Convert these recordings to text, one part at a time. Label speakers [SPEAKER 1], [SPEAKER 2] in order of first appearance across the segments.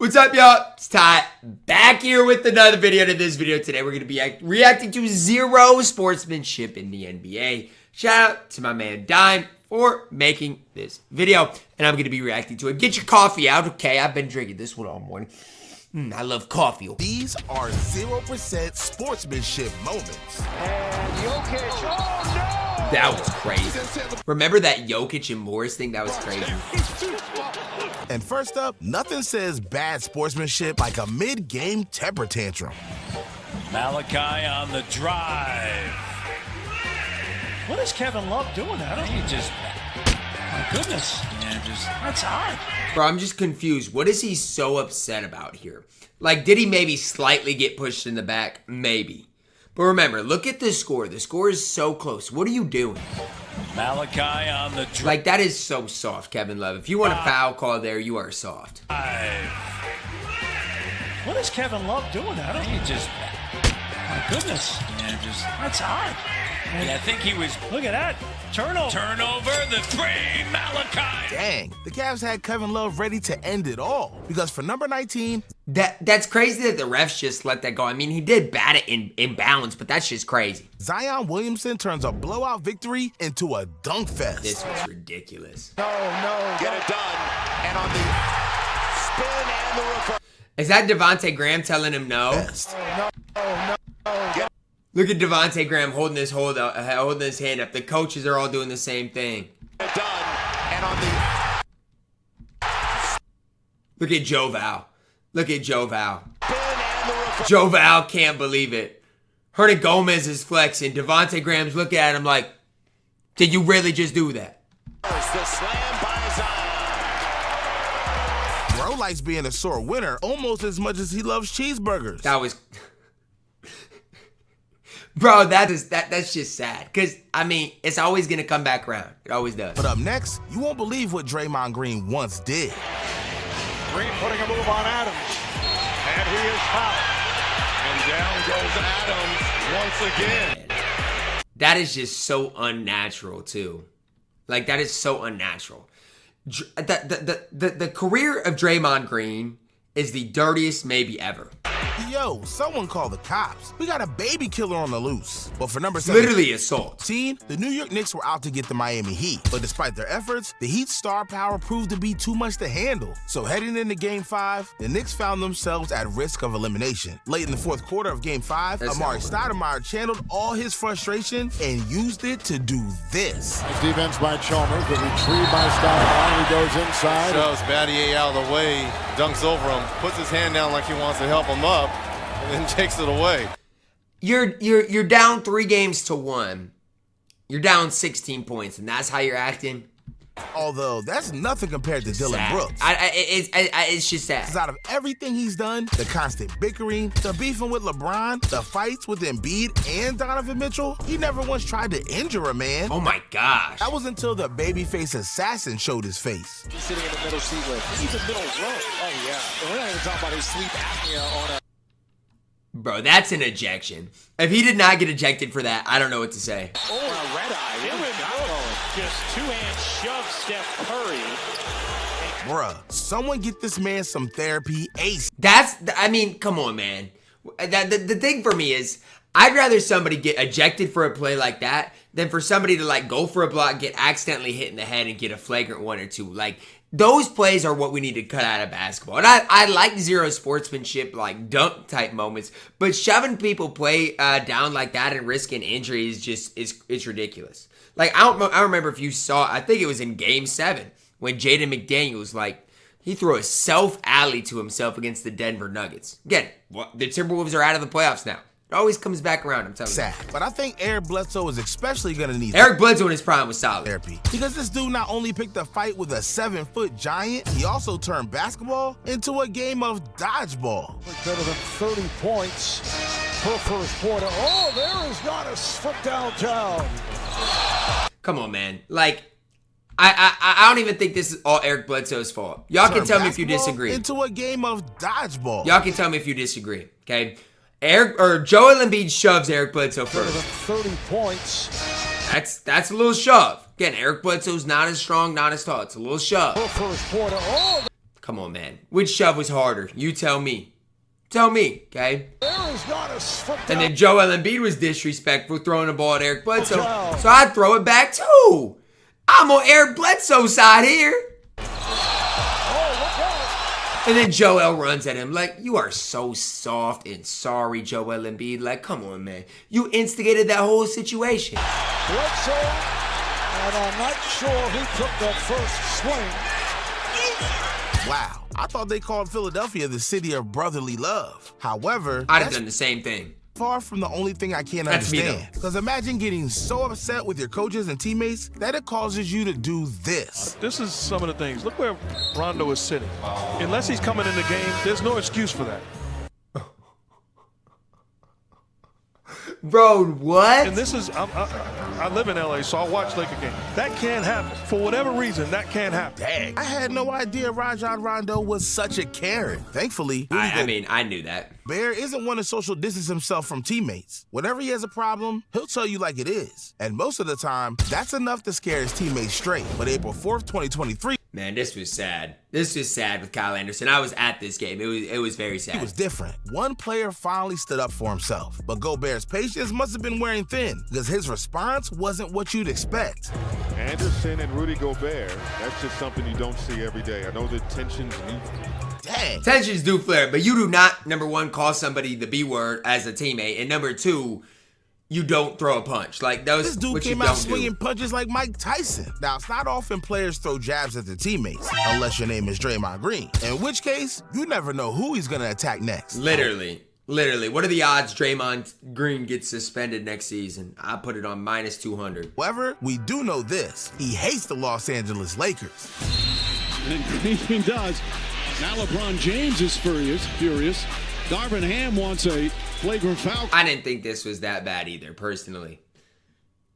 [SPEAKER 1] What's up, y'all? It's Ty, back here with another video. To this video today, we're going to be reacting to zero sportsmanship in the NBA. Shout out to my man Dime for making this video, and I'm going to be reacting to it. Get your coffee out, okay? I've been drinking this one all morning. I love coffee.
[SPEAKER 2] These are 0% sportsmanship moments.
[SPEAKER 3] And Jokic, oh no!
[SPEAKER 1] That was crazy. Remember that Jokic and Morris thing? That was crazy.
[SPEAKER 2] And first up, nothing says bad sportsmanship like a mid-game temper tantrum.
[SPEAKER 4] Malachi on the drive. What is Kevin Love doing? I don't. He just, my goodness, man, that's odd.
[SPEAKER 1] Bro, I'm just confused. What is he so upset about here? Like, did he maybe slightly get pushed in the back? Maybe. But remember, look at the score. The score is so close. What are you doing?
[SPEAKER 4] Malachi on the drive.
[SPEAKER 1] Like, that is so soft, Kevin Love. If you want a foul call there, you are soft.
[SPEAKER 4] What is Kevin Love doing? I don't. He just, my goodness, man, that's odd. I think he was, look at that. Turnover, the three, Malachi.
[SPEAKER 2] Dang, the Cavs had Kevin Love ready to end it all. Because for number 19...
[SPEAKER 1] That's crazy that the refs just let that go. I mean, he did bat it in balance, but that's just crazy.
[SPEAKER 2] Zion Williamson turns a blowout victory into a dunk fest.
[SPEAKER 1] This was ridiculous.
[SPEAKER 3] No, get it done. And on the spin and the reverse.
[SPEAKER 1] Is that Devontae Graham telling him no?
[SPEAKER 2] Best.
[SPEAKER 3] No.
[SPEAKER 1] Look at Devontae Graham holding his hand up. The coaches are all doing the same thing.
[SPEAKER 3] Get it done. And on the
[SPEAKER 1] look at Joe Val. Look at Joe Val.
[SPEAKER 3] spin and the reverse.
[SPEAKER 1] Joe Val can't believe it. Hernan Gomez is flexing. Devontae Graham's looking at him like, did you really just do that?
[SPEAKER 3] The slam by Zion.
[SPEAKER 2] Bro likes being a sore winner almost as much as he loves cheeseburgers.
[SPEAKER 1] That was... Bro, that's just sad. Because, I mean, it's always going to come back around. It always does.
[SPEAKER 2] But up next, you won't believe what Draymond Green once did.
[SPEAKER 3] Green putting a move on Adams. And he is fouled. And down goes Adams once again.
[SPEAKER 1] That is just so unnatural, too. Like, that is so unnatural. The career of Draymond Green is the dirtiest maybe ever.
[SPEAKER 2] Yo, someone call the cops. We got a baby killer on the loose. But for number 7,
[SPEAKER 1] Literally assault.
[SPEAKER 2] the New York Knicks were out to get the Miami Heat. But despite their efforts, the Heat's star power proved to be too much to handle. So heading into Game 5, the Knicks found themselves at risk of elimination. Late in the fourth quarter of Game 5, Amari Stoudemire channeled all his frustration and used it to do this.
[SPEAKER 5] Defense by Chalmers, the retrieve by Stoudemire. He goes inside.
[SPEAKER 6] Shoves Battier out of the way, dunks over him, puts his hand down like he wants to help him up, and then takes it away.
[SPEAKER 1] You're down 3-1. You're down 16 points, and that's how you're acting.
[SPEAKER 2] Although that's nothing compared to Dylan
[SPEAKER 1] Sad.
[SPEAKER 2] Brooks.
[SPEAKER 1] It's just sad.
[SPEAKER 2] Out of everything he's done, the constant bickering, the beefing with LeBron, the fights with Embiid and Donovan Mitchell, he never once tried to injure a man.
[SPEAKER 1] Oh my gosh.
[SPEAKER 2] That was until the babyface assassin showed his face.
[SPEAKER 3] He's sitting in the middle seat with. He's in middle row. Oh, yeah. And we're not even talking about his sleep apnea on a...
[SPEAKER 1] Bro, that's an ejection. If he did not get ejected for that, I don't know what to say.
[SPEAKER 3] Oh, a red eye. Just two-hand shove Steph Curry.
[SPEAKER 2] Bruh, someone get this man some therapy ace.
[SPEAKER 1] I mean, come on, man. The thing for me is, I'd rather somebody get ejected for a play like that than for somebody to, like, go for a block, get accidentally hit in the head, and get a flagrant 1 or 2. Like, those plays are what we need to cut out of basketball. And I like zero sportsmanship, like, dunk-type moments, but shoving people play down like that and risking injury is just, it's ridiculous. Like, I remember if you saw, I think it was in Game 7, when Jaden McDaniels, like, he threw a self-alley to himself against the Denver Nuggets. Again, the Timberwolves are out of the playoffs now. It always comes back around, I'm telling you.
[SPEAKER 2] Sad. But I think Eric Bledsoe is especially going to need
[SPEAKER 1] Eric Bledsoe in his prime was solid.
[SPEAKER 2] therapy. Because this dude not only picked a fight with a 7-foot giant, he also turned basketball into a game of dodgeball.
[SPEAKER 5] Better than 30 points per first quarter. Oh, there is Giannis from downtown.
[SPEAKER 1] Come on, man. Like, I don't even think this is all Eric Bledsoe's fault. Y'all can tell me if you disagree.
[SPEAKER 2] Into a game of dodgeball.
[SPEAKER 1] Y'all can tell me if you disagree, okay? Joel Embiid shoves Eric Bledsoe
[SPEAKER 5] Better than
[SPEAKER 1] first.
[SPEAKER 5] 30 points.
[SPEAKER 1] That's a little shove. Again, Eric Bledsoe's not as strong, not as tall. It's a little shove.
[SPEAKER 5] Per first quarter. Oh,
[SPEAKER 1] Come on, man. Which shove was harder? You tell me. Tell me, okay? And then Joel Embiid was disrespectful throwing the ball at Eric Bledsoe. So I'd throw it back too. I'm on Eric Bledsoe's side here. And then Joel runs at him like, you are so soft and sorry, Joel Embiid. Like, come on, man. You instigated that whole situation.
[SPEAKER 5] Bledsoe, and I'm not sure who took that first swing.
[SPEAKER 2] Wow. I thought they called Philadelphia the city of brotherly love. However,
[SPEAKER 1] I'd have done the same thing.
[SPEAKER 2] Far from the only thing I can't understand. Because imagine getting so upset with your coaches and teammates that it causes you to do this.
[SPEAKER 7] This is some of the things. Look where Rondo is sitting. Unless he's coming in the game, there's no excuse for that.
[SPEAKER 1] Bro, what?
[SPEAKER 7] And this is, I live in LA, so I watch Laker games. That can't happen. For whatever reason, that can't happen.
[SPEAKER 2] Dang. I had no idea Rajon Rondo was such a Karen. Thankfully,
[SPEAKER 1] I mean, I knew that.
[SPEAKER 2] Bear isn't one to social distance himself from teammates. Whenever he has a problem, he'll tell you like it is. And most of the time, that's enough to scare his teammates straight. But April 4th, 2023,
[SPEAKER 1] man, this was sad. This was sad with Kyle Anderson. I was at this game. It was very sad.
[SPEAKER 2] It was different. One player finally stood up for himself. But Gobert's patience must have been wearing thin because his response wasn't what you'd expect.
[SPEAKER 3] Anderson and Rudy Gobert, that's just something you don't see every day. I know the tensions.
[SPEAKER 2] Dang.
[SPEAKER 1] Tensions do flare, but you do not, number one, call somebody the B word as a teammate, and number two, you don't throw a punch. Like, those,
[SPEAKER 2] this dude came out swinging punches like Mike Tyson. Now, it's not often players throw jabs at their teammates, unless your name is Draymond Green, in which case, you never know who he's going to attack next.
[SPEAKER 1] Literally. What are the odds Draymond Green gets suspended next season? I put it on -200.
[SPEAKER 2] However, we do know this. He hates the Los Angeles Lakers.
[SPEAKER 8] And Green does. Now LeBron James is furious. Darvin Ham wants a flagrant foul.
[SPEAKER 1] I didn't think this was that bad either, personally.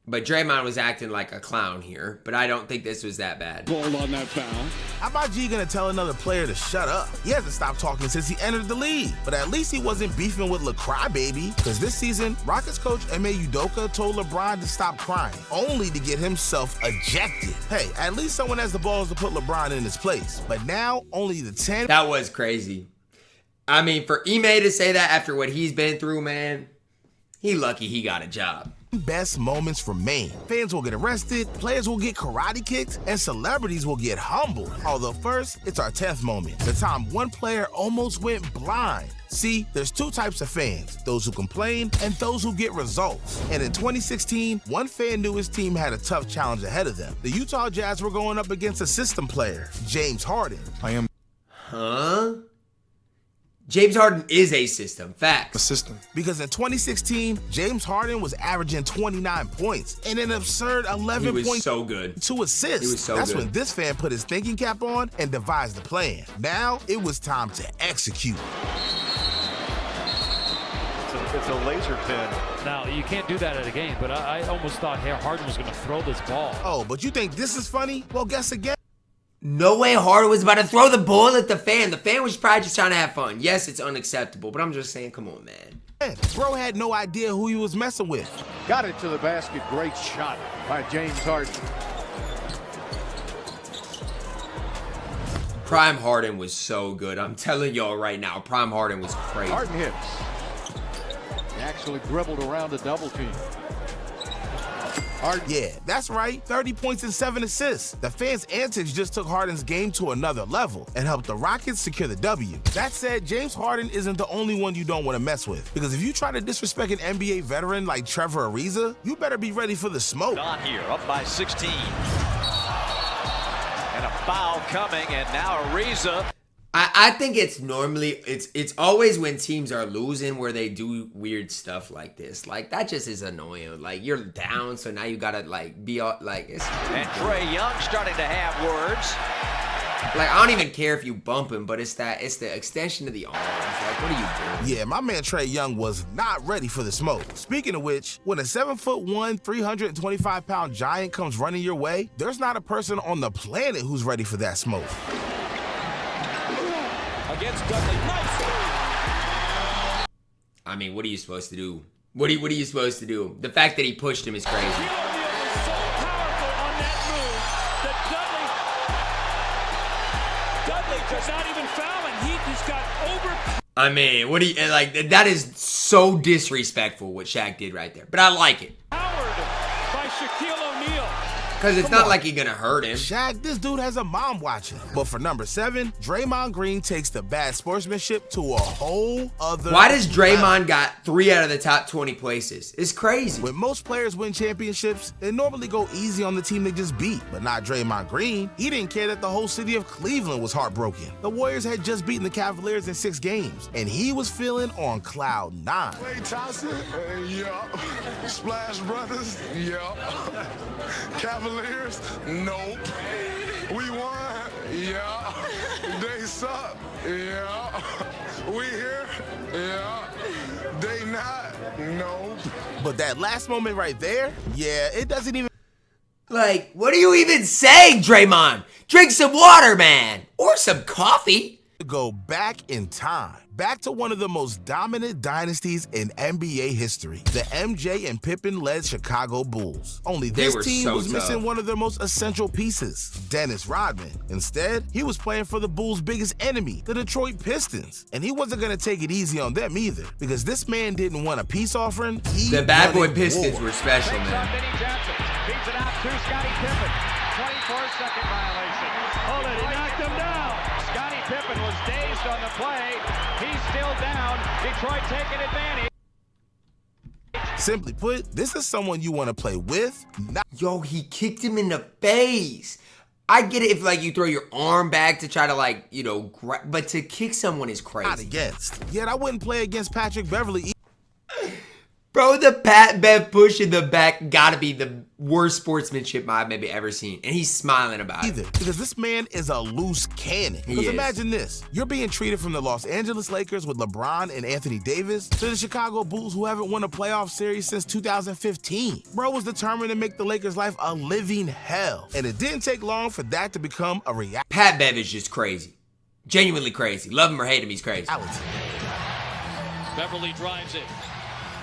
[SPEAKER 1] But Draymond was acting like a clown here, but I don't think this was that bad.
[SPEAKER 8] Called on that foul.
[SPEAKER 2] How about G gonna tell another player to shut up? He hasn't stopped talking since he entered the league. But at least he wasn't beefing with LaCrybaby. Because this season, Rockets coach Ime Udoka told LeBron to stop crying, only to get himself ejected. Hey, at least someone has the balls to put LeBron in his place. But now, only the 10.
[SPEAKER 1] That was crazy. I mean, for Ime to say that after what he's been through, man, he lucky he got a job.
[SPEAKER 2] Best moments remain. Fans will get arrested, players will get karate kicked, and celebrities will get humbled. Although first, it's our 10th moment. The time one player almost went blind. See, there's two types of fans, those who complain and those who get results. And in 2016, one fan knew his team had a tough challenge ahead of them. The Utah Jazz were going up against a system player, James Harden.
[SPEAKER 1] Huh? James Harden is a system. Facts.
[SPEAKER 2] A system. Because in 2016, James Harden was averaging 29 points and an absurd 11
[SPEAKER 1] points. He was so
[SPEAKER 2] good. 2 assists.
[SPEAKER 1] He was so
[SPEAKER 2] That's
[SPEAKER 1] good.
[SPEAKER 2] when this fan put his thinking cap on and devised the plan. Now, it was time to execute.
[SPEAKER 3] It's a laser pin.
[SPEAKER 9] Now, you can't do that at a game, but I almost thought Harden was going to throw this ball.
[SPEAKER 2] Oh, but you think this is funny? Well, guess again.
[SPEAKER 1] No way Harden was about to throw the ball at the fan. The fan was probably just trying to have fun. Yes, it's unacceptable, but I'm just saying, come on, man.
[SPEAKER 2] Bro had no idea who he was messing with.
[SPEAKER 5] Got it to the basket. Great shot by James Harden.
[SPEAKER 1] Prime Harden was so good. I'm telling y'all right now, Prime Harden was crazy.
[SPEAKER 5] Harden hits. He actually dribbled around a double team.
[SPEAKER 2] Harden. Yeah, that's right. 30 points and 7 assists. The fans' antics just took Harden's game to another level and helped the Rockets secure the W. That said, James Harden isn't the only one you don't want to mess with. Because if you try to disrespect an NBA veteran like Trevor Ariza, you better be ready for the smoke.
[SPEAKER 4] Not here, up by 16. And a foul coming, and now Ariza.
[SPEAKER 1] I think it's normally, it's always when teams are losing where they do weird stuff like this. Like, that just is annoying. Like, you're down, so now you gotta, like, be all, like, it's...
[SPEAKER 4] And Trae Young starting to have words.
[SPEAKER 1] Like, I don't even care if you bump him, but it's the extension of the arms. Like, what are you doing?
[SPEAKER 2] Yeah, my man Trae Young was not ready for the smoke. Speaking of which, when a 7'1", 325-pound giant comes running your way, there's not a person on the planet who's ready for that smoke.
[SPEAKER 4] Against Dudley. Nice.
[SPEAKER 1] I mean, what are you supposed to do? What are you supposed to do? The fact that he pushed him is crazy.
[SPEAKER 4] Was so powerful on that move that Dudley could not even foul, and he just got over.
[SPEAKER 1] I mean, what do you like? That is so disrespectful what Shaq did right there. But I like it.
[SPEAKER 4] Powered by Shaquille O'Neal.
[SPEAKER 1] Because it's not like you're going to hurt him.
[SPEAKER 2] Shaq, this dude has a mom watching. But for number 7, Draymond Green takes the bad sportsmanship to a whole other
[SPEAKER 1] Why does Draymond
[SPEAKER 2] level.
[SPEAKER 1] got 3 out of the top 20 places? It's crazy.
[SPEAKER 2] When most players win championships, they normally go easy on the team they just beat. But not Draymond Green. He didn't care that the whole city of Cleveland was heartbroken. The Warriors had just beaten the Cavaliers in 6 games. And he was feeling on cloud 9.
[SPEAKER 3] Klay Thompson, yup. Splash Brothers, yup. Cavaliers, nope. We won, yeah. They suck, yeah. We here, yeah. They not, nope.
[SPEAKER 2] But that last moment right there, yeah, it doesn't even...
[SPEAKER 1] Like, what are you even saying, Draymond? Drink some water, man. Or some coffee.
[SPEAKER 2] Go back in time. Back to one of the most dominant dynasties in NBA history. The MJ and Pippen-led Chicago Bulls. Only this team was missing one of their most essential pieces, Dennis Rodman. Instead, he was playing for the Bulls' biggest enemy, the Detroit Pistons. And he wasn't going to take it easy on them either, because this man didn't want a peace offering.
[SPEAKER 1] The bad boy Pistons were special, man.
[SPEAKER 4] Beats it out to Scottie Pippen. 24-second violation. Hold it, he knocked him down. Scottie Pippen was dazed on the play. He's still down. Detroit taking advantage.
[SPEAKER 2] Simply put, this is someone you want to play with, not...
[SPEAKER 1] Yo, he kicked him in the face. I get it if, like, you throw your arm back to try to, like, you know, but to kick someone is crazy.
[SPEAKER 2] Not against. Yet I wouldn't play against Patrick Beverly.
[SPEAKER 1] Bro, the Pat Bev push in the back gotta be the worst sportsmanship I've maybe ever seen. And he's smiling about it.
[SPEAKER 2] Because this man is a loose cannon. Because imagine this. You're being treated from the Los Angeles Lakers with LeBron and Anthony Davis to the Chicago Bulls who haven't won a playoff series since 2015. Bro was determined to make the Lakers' life a living hell. And it didn't take long for that to become a reality.
[SPEAKER 1] Pat Bev is just crazy. Genuinely crazy. Love him or hate him, he's crazy.
[SPEAKER 4] Beverly drives it.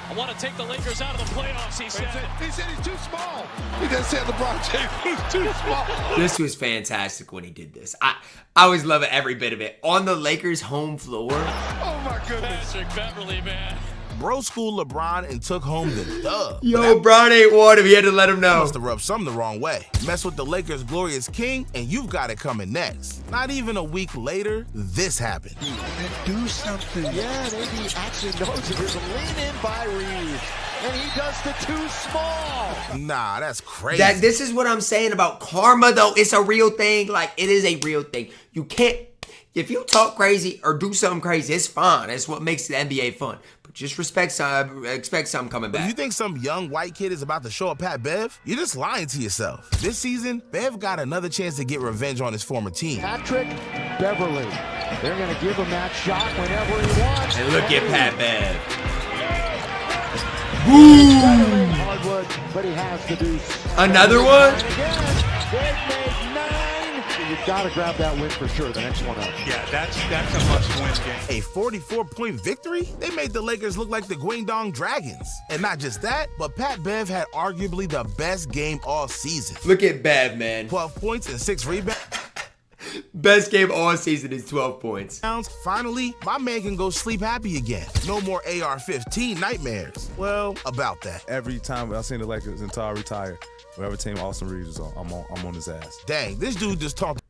[SPEAKER 4] I want to take the Lakers out of the playoffs, he said.
[SPEAKER 3] He said he's too small. He just said LeBron James was too small.
[SPEAKER 1] This was fantastic when he did this. I always love it, every bit of it. On the Lakers' home floor.
[SPEAKER 3] Oh, my goodness.
[SPEAKER 4] Patrick Beverly, man.
[SPEAKER 2] Bro schooled LeBron and took home the dub.
[SPEAKER 1] Yo, Bron ain't won him. He had to let him know.
[SPEAKER 2] Must have rubbed some the wrong way. Mess with the Lakers' glorious king, and you've got it coming next. Not even a week later, this happened.
[SPEAKER 5] Do something. Yeah, maybe he actually knows it. There's a lean in by Reed. And he does the too small.
[SPEAKER 2] Nah, that's crazy.
[SPEAKER 1] This is what I'm saying about karma, though. It's a real thing. Like, it is a real thing. You can't... If you talk crazy or do something crazy, it's fine. It's what makes the NBA fun. But just expect something coming back.
[SPEAKER 2] If you think some young white kid is about to show up Pat Bev, you're just lying to yourself. This season, Bev got another chance to get revenge on his former team.
[SPEAKER 5] Patrick Beverly. They're going to give him that shot whenever he wants.
[SPEAKER 1] And look at Pat Bev. Boom!
[SPEAKER 5] Hardwood, but he has to do
[SPEAKER 1] another one?
[SPEAKER 5] They've made 9. You've got to grab that win for sure. The next one up.
[SPEAKER 3] Yeah, that's a must-win game.
[SPEAKER 2] A 44-point victory? They made the Lakers look like the Guangdong Dragons. And not just that, but Pat Bev had arguably the best game all season.
[SPEAKER 1] Look at Bev, man.
[SPEAKER 2] 12 points and 6 rebounds.
[SPEAKER 1] Best game all season is 12 points.
[SPEAKER 2] Finally, my man can go sleep happy again. No more AR-15 nightmares. Well, about that.
[SPEAKER 10] Every time I seen the Lakers until I retire, whatever team Austin Reeves is on, I'm on his ass.
[SPEAKER 2] Dang, this dude just talked.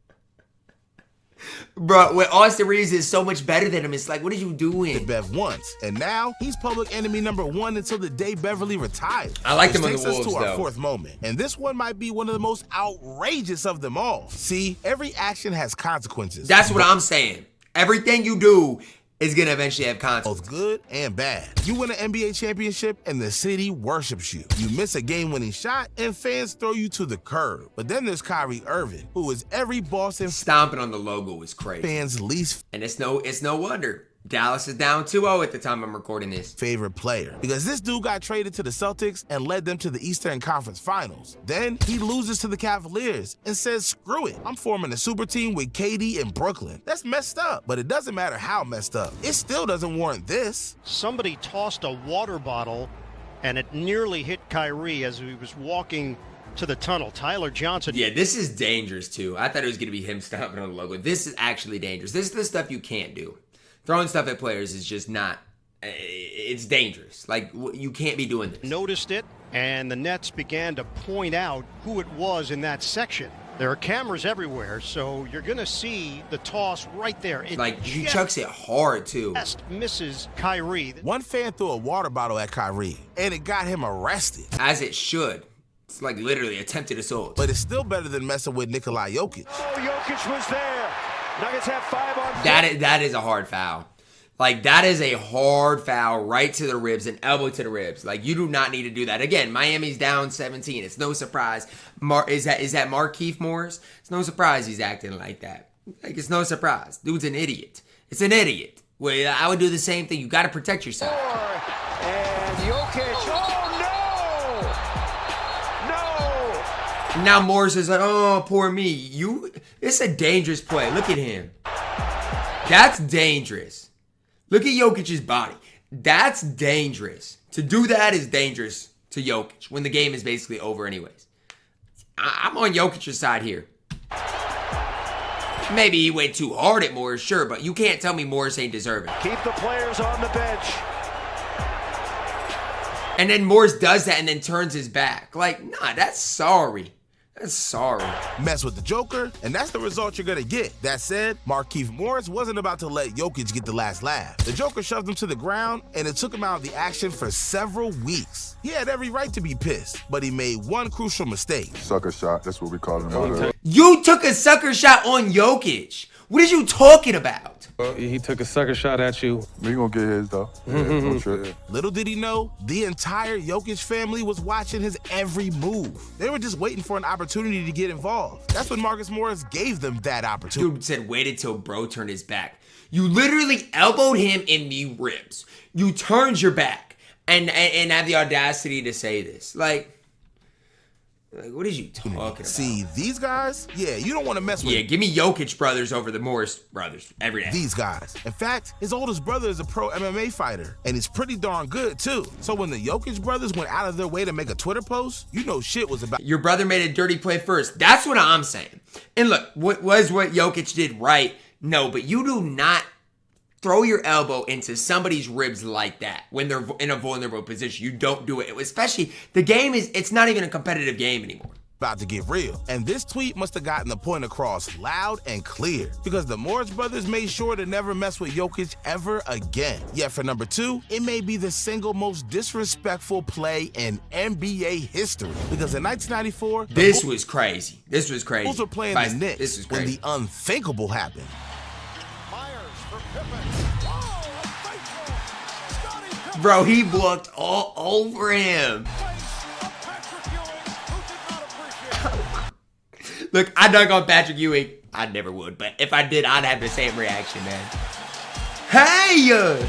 [SPEAKER 1] Bro, when Austin Reeves is so much better than him, it's like, what are you doing?
[SPEAKER 2] Bev once, and now he's public enemy #1 until the day Beverly retires.
[SPEAKER 1] I like him on the
[SPEAKER 2] Which takes us
[SPEAKER 1] Wolves,
[SPEAKER 2] to our
[SPEAKER 1] though.
[SPEAKER 2] fourth moment, and this one might be one of the most outrageous of them all. See, every action has consequences.
[SPEAKER 1] That's what I'm saying. Everything you do is going to eventually have consequences.
[SPEAKER 2] Both good and bad. You win an NBA championship and the city worships you. You miss a game-winning shot and fans throw you to the curb. But then there's Kyrie Irving, who is every Boston
[SPEAKER 1] stomping on the logo is crazy.
[SPEAKER 2] Fans' least.
[SPEAKER 1] And it's no wonder. Dallas is down 2-0 at the time I'm recording this.
[SPEAKER 2] Favorite player. Because this dude got traded to the Celtics and led them to the Eastern Conference Finals. Then he loses to the Cavaliers and says, screw it. I'm forming a super team with KD in Brooklyn. That's messed up. But it doesn't matter how messed up. It still doesn't warrant this.
[SPEAKER 11] Somebody tossed a water bottle and it nearly hit Kyrie as he was walking
[SPEAKER 5] to the tunnel. Tyler Johnson.
[SPEAKER 1] Yeah, this is dangerous too. I thought it was going to be him stomping on the logo. This is actually dangerous. This is the stuff you can't do. Throwing stuff at players is just not, it's dangerous. Like, you can't be doing this.
[SPEAKER 5] Noticed it, and the Nets began to point out who it was in that section. There are cameras everywhere, so you're going to see the toss right there.
[SPEAKER 1] He chucks it hard, too.
[SPEAKER 5] Just misses Kyrie.
[SPEAKER 2] One fan threw a water bottle at Kyrie, and it got him arrested.
[SPEAKER 1] As it should. It's like literally attempted assault.
[SPEAKER 2] But it's still better than messing with Nikola Jokic.
[SPEAKER 3] Oh, Jokic was there. Nuggets have 5 on 4.
[SPEAKER 1] That is a hard foul. Like, that is a hard foul right to the ribs, an elbow to the ribs. Like, you do not need to do that. Again, Miami's down 17. It's no surprise. Is that Markieff Morris? It's no surprise he's acting like that. Like, it's no surprise. Dude's an idiot. It's an idiot. Well, I would do the same thing. You got to protect yourself.
[SPEAKER 3] And Jokic. Oh, no! No!
[SPEAKER 1] Now Morris is like, oh, poor me. It's a dangerous play. Look at him. That's dangerous. Look at Jokic's body. That's dangerous. To do that is dangerous to Jokic when the game is basically over anyways. I'm on Jokic's side here. Maybe he went too hard at Morris, sure, but you can't tell me Morris ain't deserving.
[SPEAKER 3] Keep the players on the bench.
[SPEAKER 1] And then Morris does that and then turns his back. Like, nah, that's sorry. That's sorry.
[SPEAKER 2] Mess with the Joker, and that's the result you're gonna get. That said, Markieff Morris wasn't about to let Jokic get the last laugh. The Joker shoved him to the ground, and it took him out of the action for several weeks. He had every right to be pissed, but he made one crucial mistake.
[SPEAKER 11] Sucker shot, that's what we call him.
[SPEAKER 1] You took a sucker shot on Jokic. What are you talking about?
[SPEAKER 10] He took a sucker shot at you.
[SPEAKER 11] He gonna get his, though. No trip.
[SPEAKER 2] Little did he know, the entire Jokic family was watching his every move. They were just waiting for an opportunity to get involved. That's when Marcus Morris gave them that opportunity.
[SPEAKER 1] Dude said waited till bro turned his back. You literally elbowed him in the ribs. You turned your back and have the audacity to say this. Like, what are you talking about?
[SPEAKER 2] See, these guys, yeah, you don't want to mess with.
[SPEAKER 1] Yeah, give me Jokic brothers over the Morris brothers every day.
[SPEAKER 2] These guys. In fact, his oldest brother is a pro MMA fighter, and he's pretty darn good, too. So when the Jokic brothers went out of their way to make a Twitter post, you know shit was about.
[SPEAKER 1] Your brother made a dirty play first. That's what I'm saying. And look, what Jokic did right? No, but you do not throw your elbow into somebody's ribs like that when they're in a vulnerable position. You don't do it. Especially, it's not even a competitive game anymore.
[SPEAKER 2] About to get real. And this tweet must have gotten the point across loud and clear because the Morris brothers made sure to never mess with Jokic ever again. Yet for number 2, it may be the single most disrespectful play in NBA history because in 1994,
[SPEAKER 1] this was crazy. This was crazy.
[SPEAKER 2] Bulls were playing the Knicks
[SPEAKER 1] this was crazy.
[SPEAKER 2] when the unthinkable happened.
[SPEAKER 1] Bro, he blocked all over him. Look, I dunk on Patrick Ewing. I never would, but if I did, I'd have the same reaction, man. Hey!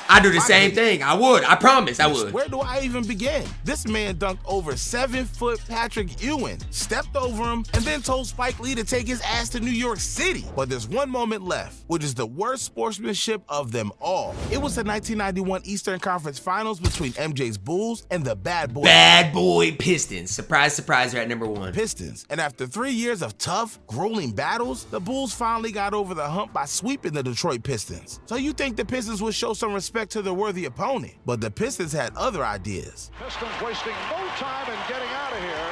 [SPEAKER 1] I do the same thing. I would. I promise I would.
[SPEAKER 2] Where do I even begin? This man dunked over 7-foot Patrick Ewing, stepped over him, and then told Spike Lee to take his ass to New York City. But there's one moment left, which is the worst sportsmanship of them all. It was the 1991 Eastern Conference Finals between MJ's Bulls and the Bad Boy
[SPEAKER 1] Pistons. Surprise, surprise, they're at number 1.
[SPEAKER 2] Pistons. And after 3 years of tough, grueling battles, the Bulls finally got over the hump by sweeping the Detroit Pistons. So you think the Pistons would show some respect to their worthy opponent, but the Pistons had other ideas.
[SPEAKER 3] Pistons wasting no time in getting out of here.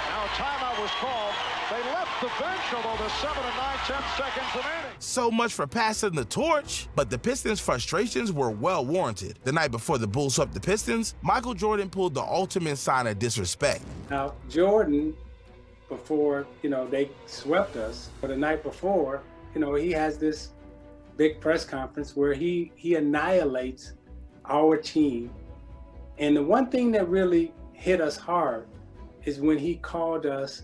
[SPEAKER 3] Now a timeout was called. They left the bench, although there's 7 and 9, 10 seconds remaining.
[SPEAKER 2] So much for passing the torch, but the Pistons' frustrations were well warranted. The night before the Bulls swept the Pistons, Michael Jordan pulled the ultimate sign of disrespect.
[SPEAKER 12] Now, Jordan, before, they swept us, but the night before, he has this big press conference where he annihilates our team. And the one thing that really hit us hard is when he called us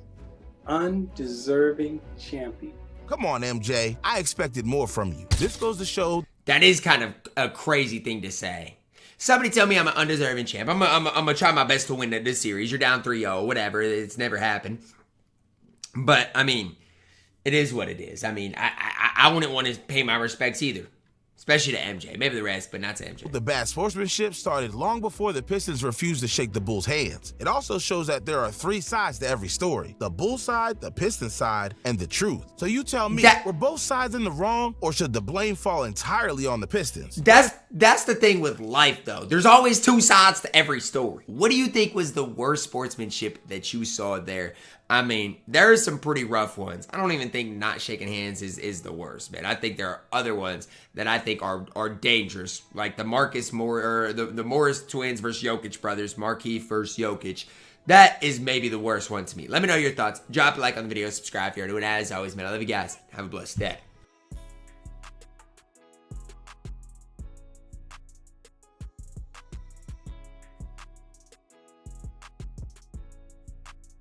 [SPEAKER 12] undeserving champion.
[SPEAKER 2] Come on, MJ. I expected more from you. This goes to show
[SPEAKER 1] that is kind of a crazy thing to say. Somebody tell me I'm an undeserving champ. I'm gonna try my best to win this series. You're down 3-0, whatever. It's never happened. But I mean, it is what it is. I mean, I wouldn't want to pay my respects either. Especially to MJ. Maybe the rest, but not to MJ.
[SPEAKER 2] The bad sportsmanship started long before the Pistons refused to shake the Bulls' hands. It also shows that there are 3 sides to every story. The Bull side, the Pistons side, and the truth. So you tell me, were both sides in the wrong, or should the blame fall entirely on the Pistons?
[SPEAKER 1] That's the thing with life, though. There's always 2 sides to every story. What do you think was the worst sportsmanship that you saw there? I mean, there are some pretty rough ones. I don't even think not shaking hands is the worst, man. I think there are other ones that I think are dangerous, like the the Morris twins versus Jokic brothers, Markieff versus Jokic. That is maybe the worst one to me. Let me know your thoughts. Drop a like on the video, subscribe if you're new, and as always, man, I love you guys. Have a blessed day.